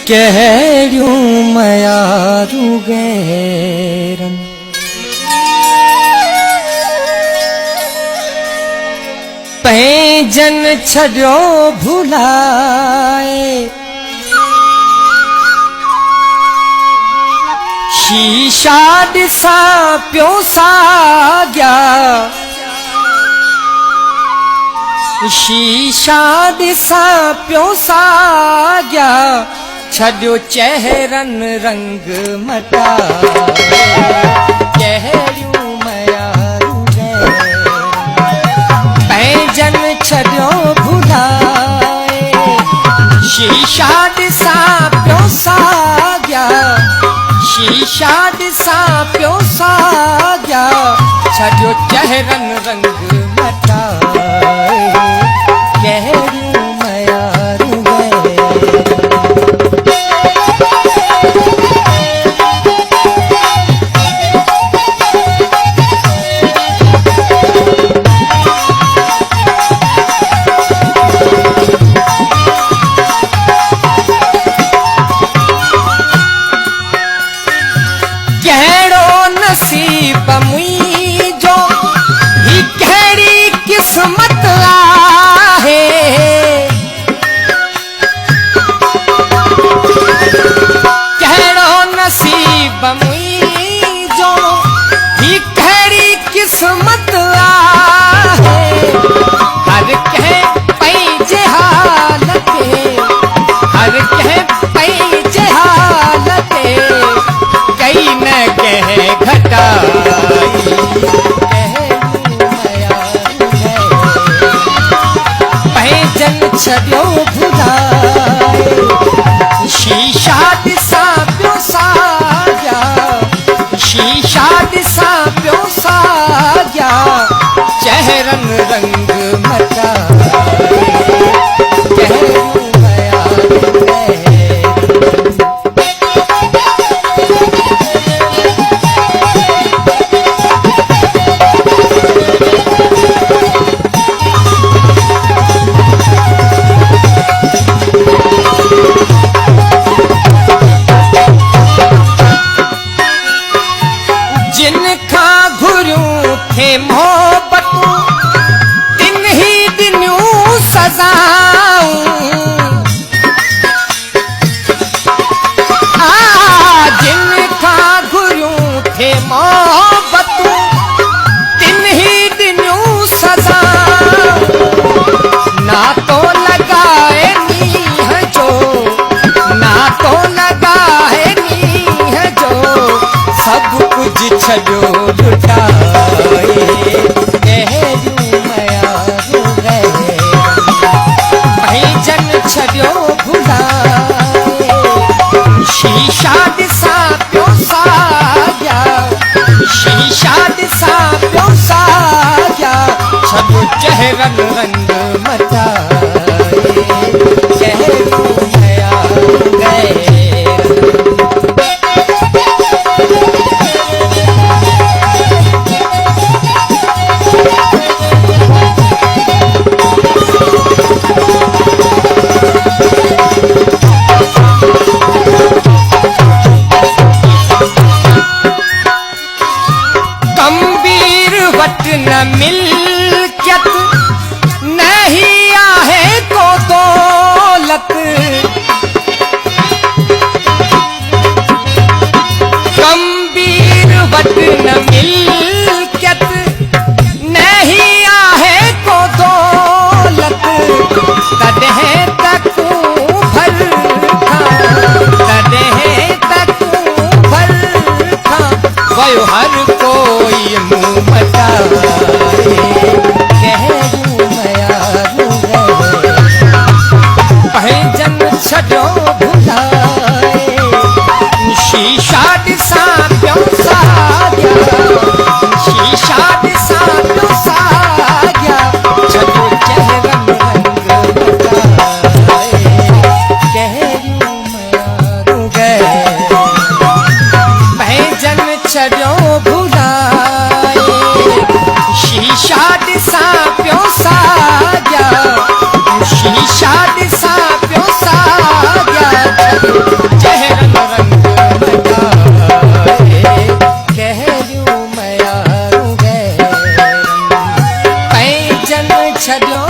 कहिड़ियूं मयारूं गैरन पंहिंजन छॾियो भुलाए शीशा ॾिसां पियो साॻिया शीशा ॾिसां पियो साॻिया छॾियो चहिरनि रंग मटाए कहिड़ियूं मयारूं पंहिंजन छॾियो भुलाए शीशा ॾिसां पियो साॻिया शीशा ॾिसां पियो साॻिया छॾियो चहिरनि रंग मटाए कहिड़ियूं मयारूं कहिड़ो नसीब मुंहिंजो ही कहिड़ी किस्मत आहे कहिड़ो नसीब मुंहिंजो ही कहिड़ी किस्मत आहे हर कंहिं पंहिंजे हाल ते हर कंहिं पंहिंजे हाल ते कई न कंहिं घटाई पंहिंजन छॾियो भुलाए शीशा ॾिसां पियो साॻिया शीशा ॾिसां पियो साॻिया चहिरनि रंग मटाए कहिड़ियूं मोहब्बतूं तिन ही ॾिनियूं सज़ाऊं जिन खां घुरियूं थे मोहब्बतूं तिन ही ॾिनियूं सज़ाऊं नातो लॻाए नींहं जो नातो लॻाए नींहं जो सभु कुझु छॾियो लुटाए कहिड़ियूं मयारूं पंहिंजन छॾियो भुलाए शीशा ॾिसां पियो साॻिया शीशा ॾिसां पियो साॻिया छॾियो चहिरनि रंग मटाए कहिड़ियूं मयारूं न मिल्कियत नहीं आहे को दौलत कमबीर वट न मिल्कियत नहीं आहे को दौलत तॾहिं तकूं भर तॾहिं तकूं भर वयो हर कोई मुंह मटाए कहिड़ियूं मयारूं पंहिंजन छॾियो भुलाए शीशा ॾिसां पियो साॻिया शीशा ॾिसां पियो साॻिया छॾियो चहिरनि रंग मटाए कहिड़ियूं मयारूं पंहिंजन छॾियो भुलाए शीशा ॾिसां पियो साॻिया शीशा ॾिसां पियो साॻिया जहरन रंग लगाए कहरियूं मयारूं गैरन पैजन छॾियो